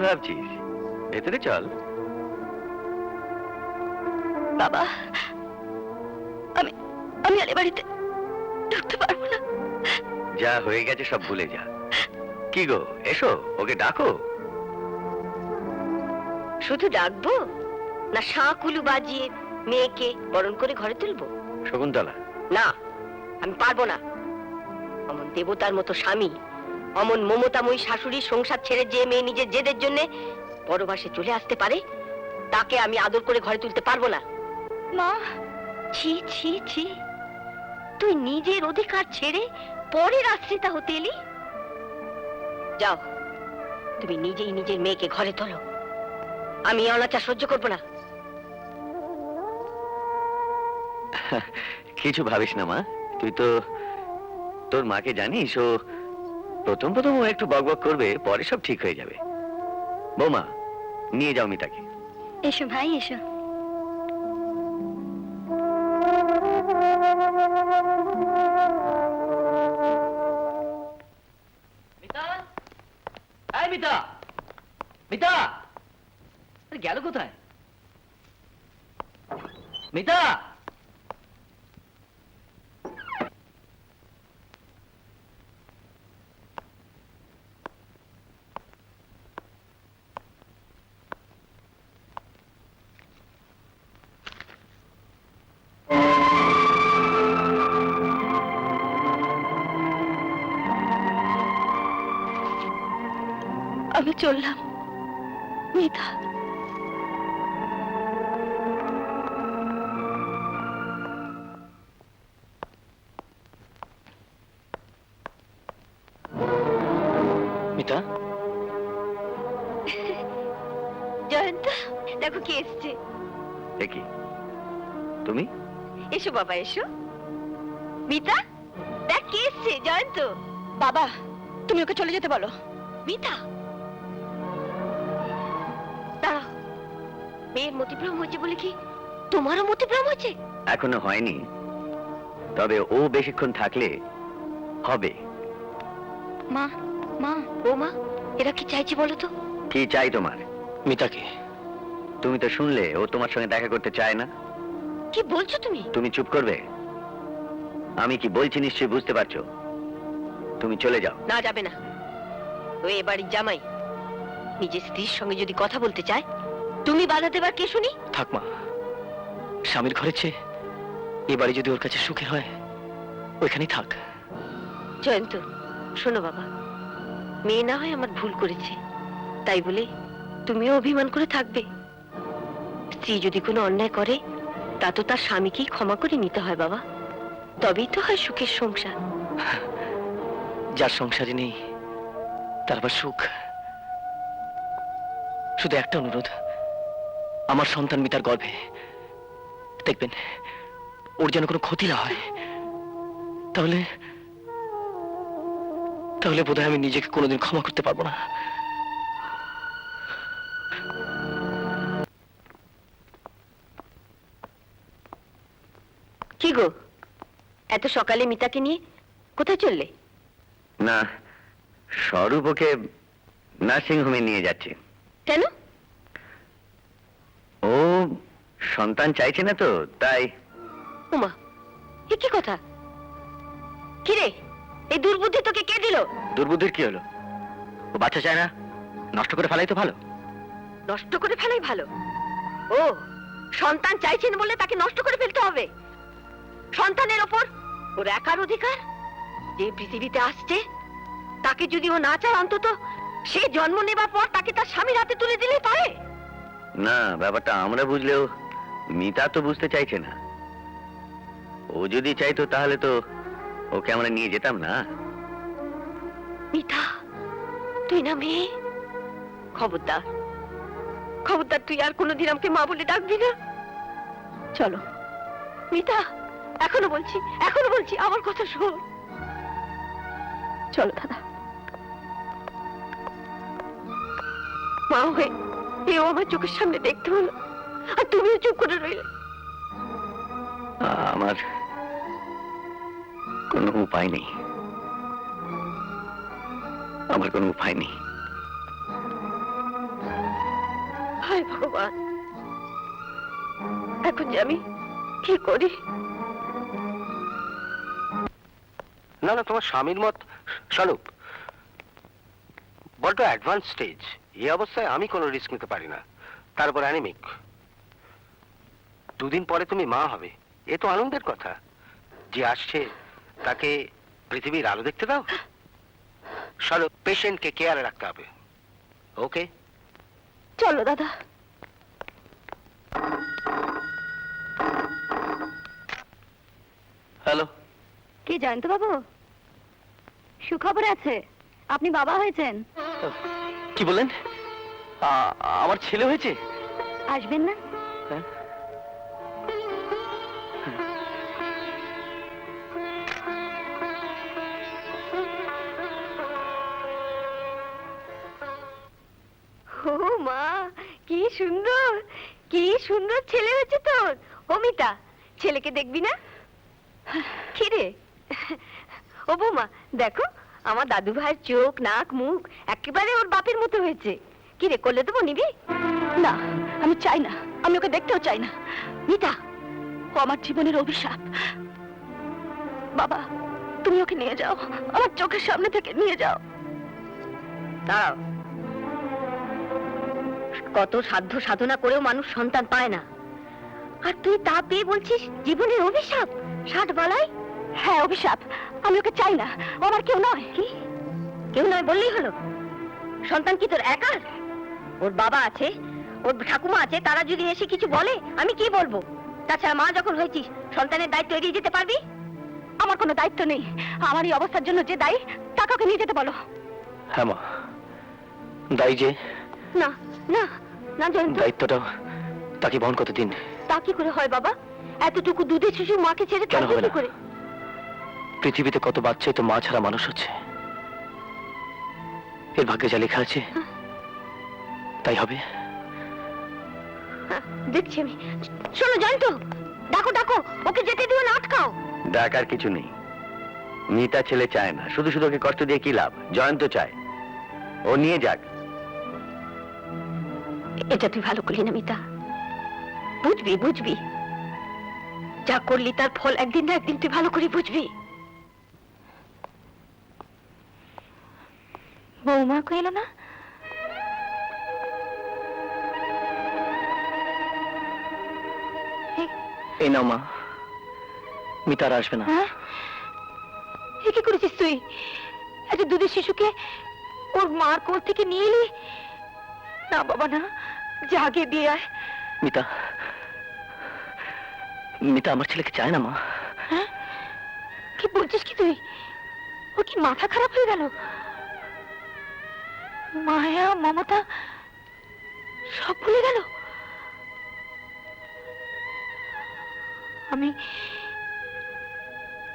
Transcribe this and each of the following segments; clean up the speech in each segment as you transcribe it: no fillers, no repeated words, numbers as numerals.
ভাবছিস? ভেতরে চল। বাবা, আমি আমি আর এ বাড়িতে ঢুকতে পারবো না। যা হয়ে গেছে সব ভুলে যা। কি গো, এসো, ওকে ডাকো। শুধু ডাকবো না শাঁকুলু বাজিয়ে মেয়েকে বরণ করে ঘরে তুলবো? শকুন্তলা, না, আমি পারবো না। অমন দেবতার মতো স্বামী, অমন মমতাময়ী শাশুড়ি সংসার ছেড়ে যে মেয়ে নিজের জেদের জন্য পরবাসে চলে আসতে পারে, তাকে আমি আদর করে ঘরে তুলতে পারবো না। মা, ছি ছি ছি, তুই নিজের অধিকার ছেড়ে পরের আশ্রিতা হতে এলি? যাও, তুমি নিজেই নিজের মেয়েকে ঘরে তোলো। আমি অনাচার সহ্য করবো না। কিছু ভাবিস না মা, তুই তো তোর মাকে জানিস। ও প্রথম প্রথম ও একটু বকবক করবে, পরে সব ঠিক হয়ে যাবে। বৌমা, নিয়ে যাও মিতাকে। এসো ভাই, এসো। মিতা, এই মিতা, মিতা, গেল কোথায়? মিতা, আমি চললাম মিতা। মিতা, জয়ন্ত, দেখো কে এসছে। দেখি, তুমি? এসো বাবা, এসো। মিতা, দেখ কে এসছে। জয়ন্ত। বাবা, তুমি ওকে চলে যেতে বলো। মিতা, দাঁড়াও। মেয়ের মতিভ্রম হয়েছে বলে কি তোমারও মতিভ্রম হয়েছে? এখনো হয়নি, তবে ও বেশিক্ষণ থাকলে হবে। মা, মা, ও মা, এরা কি চাইছে বলো তো? কি চাই তোমার? মিতাকে। তুমি তো শুনলে ও তোমার সঙ্গে দেখা করতে চায় না। কি বলছো তুমি? তুমি চুপ করবে? আমি কি বলছি নিশ্চয়ই বুঝতে পারছো। তুমি চলে যাও। না, যাবে না। ও এ বাড়ির জামাই, নিজের স্ত্রীর সঙ্গে যদি কথা বলতে চায়, তুমি বাধা দেবার কে শুনি? থাক মা, স্বামীর ঘরে চেয়ে এ বাড়ি যদি ওর কাছে সুখের হয়, ওইখানেই থাক। জয়ন্ত, শোনো বাবা, মেয়ে না হয় আমার ভুল করেছে, তাই বলে তুমিও অভিমান করে থাকবে? স্ত্রী যদি কোনো অন্যায় করে, তা তো তার স্বামীকেই ক্ষমা করে নিতে হয় বাবা, তবেই তো হয় সুখের সংসার। যার সংসারে নেই তার আবার সুখ। শুধু একটা অনুরোধ, আমার সন্তান মিতার গর্ভে দেখবেন ওর যেন কোনো ক্ষতি না হয়। তাহলে তাহলে বোধহয় আমি নিজেকে কোনোদিন ক্ষমা করতে পারবো না। কি গো, এত সকালে মিতাকে নিয়ে কোথায় চললে? না, স্বরূপ ওকে নার্সিং হোমে নিয়ে যাচ্ছে। কেন? ও সন্তান চাইছে না তো, তাই। উমা, এ কি কথা? কিরে, এই দুর্বুদ্ধি তোকে কে দিল? দুর্বুদ্ধির কি হলো? ও বাচ্চা চায় না, নষ্ট করে ফেলাই তো ভালো। নষ্ট করে ফেলাই ভালো? ও, সন্তান চাইছেন বলে তাকে নষ্ট করে ফেলতে হবে? সন্তানের ওপর ওর একার অধিকার। যে পৃথিবীতে আসছে, তাকে যদি ও না চায়, অন্তত সে জন্ম নেবার পর তাকে তার স্বামীর হাতে তুলে দিলে পারে। না, ব্যাপারটা আমরা বুঝলেও মিতা তো বুঝতে চাইছে না। ও যদি চাইতো তাহলে তো ওকে আমরা নিয়ে যেতাম না। মিতা, তুই না মেয়ে? খবরদার, খবরদার, তুই আর কোনোদিন আমাকে মা বলে ডাকবি না। চলো মিতা, এখনো বলছি আমার কথা শোন। চলো দাদা। মা হয়ে এও আমার চোখের সামনে দেখতে হলো, আর তুমিও চুপ করে রইলে। আমার কোনো উপায় নেই, আমার কোনো উপায় নেই। হায় ভগবান, এখন যে আমি কি করি? না না, তোমার স্বামীর মত স্বরূপ বড্ড অ্যাডভান্স স্টেজ। এই অবস্থায় আমি কোনো রিস্ক নিতে পারি না, তারপর অ্যানিমিক। 2 দিন পরে তুমি মা হবে, এ তো আনন্দের কথা। যে আসছে তাকে পৃথিবীর আলো দেখতে দাও। স্বরূপ, পেশেন্টকে কেয়ারে রাখতে হবে, ওকে? চলো দাদা। হ্যালো, কি জয়ন্ত বাবু, সুখবর আছে, আপনি বাবা হয়েছেন। কি বললেন? আমার ছেলে হয়েছে? আসবেন না? হ্যাঁ? ও মা, কি সুন্দর, কি সুন্দর ছেলে হয়েছে তোর। অমিতা, ছেলেকে দেখবি না? কি রে? ও বৌমা, দেখো আমার দাদু ভাইয়ের চোখ, নাক, মুখ একেবারে ওর বাপের মতো হয়েছে। কি রে, করলে দেবো, নিবি? না, আমি চাই না, আমি ওকে দেখতেও চাই না। মিতা, ও আমার জীবনের অভিশাপ। বাবা, তুমি ওকে নিয়ে যাও, আমার চোখের সামনে থেকে নিয়ে যাও। দাঁড়াও, কত সাধ্য সাধনা করেও মানুষ সন্তান পায় না, আর তুই তা পেয়ে বলছিস জীবনের অভিশাপ? 60 বলাই? হ্যাঁ, অভিশাপ। আমি ওকে চাই না, ও আমার কেউ নয়। কি কেউ নয় বললেই হলো? সন্তান কি তোর একার? ওর বাবা আছে, ওর ঠাকুমা আছে, তারা যদি এসে কিছু বলে আমি কি বলবো? তাছাড়া মা যখন হয়েছিস, সন্তানের দায়িত্ব এড়িয়ে যেতে পারবি? আমার কোনো দায়িত্ব নেই, আমার এই অবস্থার জন্য যে দায়ী তাকে ওকে নিয়ে যেতে বলো। হ্যাঁ মা, দায়ী যে। না না না জয়ন্ত, দায়িত্বটা তাকে বহন করতে দিন। তা কি করে হয় বাবা? এতটুকু দুধের শিশু মাকে ছেড়ে কেন থাকবে হবে কি না? করে? পৃথিবীতে কত বাচ্চাই তো মা ছাড়া মানুষ হচ্ছে। এর ভাগ্যে যা লেখা আছে তাই হবে। হ্যাঁ, দেখছি আমি। শোনো জয়ন্ত, ডাকো ডাকো, ওকে যেতে দিও না, আটকাও। ডাকার কিছু নেই। মিতা ছেলে চায় না, শুধু শুধু ওকে কষ্ট দিয়ে কি লাভ? জয়ন্ত চায়, ও নিয়ে যাক। এটা তুই ভালো করলি না মিতা, বুঝবি বুঝবি, যা করলি তার ফল একদিন না একদিন তুই ভালো করে বুঝবি। বৌমা কইল না? এই নাও মা, মিতা আর আসবে না। হ্যাঁ, এ কি করেছিস তুই? একটা দুধের শিশুকে ওর মার কোল থেকে নিয়ে এলি? না বাবা না, জাগে দিয়ে আয়। মিতা, মিতা আমার ছেলেকে চায় না মা। হ্যাঁ, কি বলছিস কি তুই? ওর কি মাথা খারাপ হয়ে গেল? মায়া মমতা সব ভুলে গেল। আমি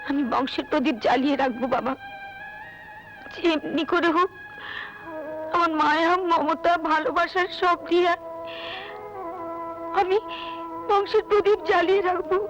আমি বংশের প্রদীপ জ্বালিয়ে রাখবো বাবা, যেমনি করে হোক। আমার মায়া মমতা ভালোবাসার সব দিয়ে আমি বংশের প্রদীপ জ্বালিয়ে রাখবো।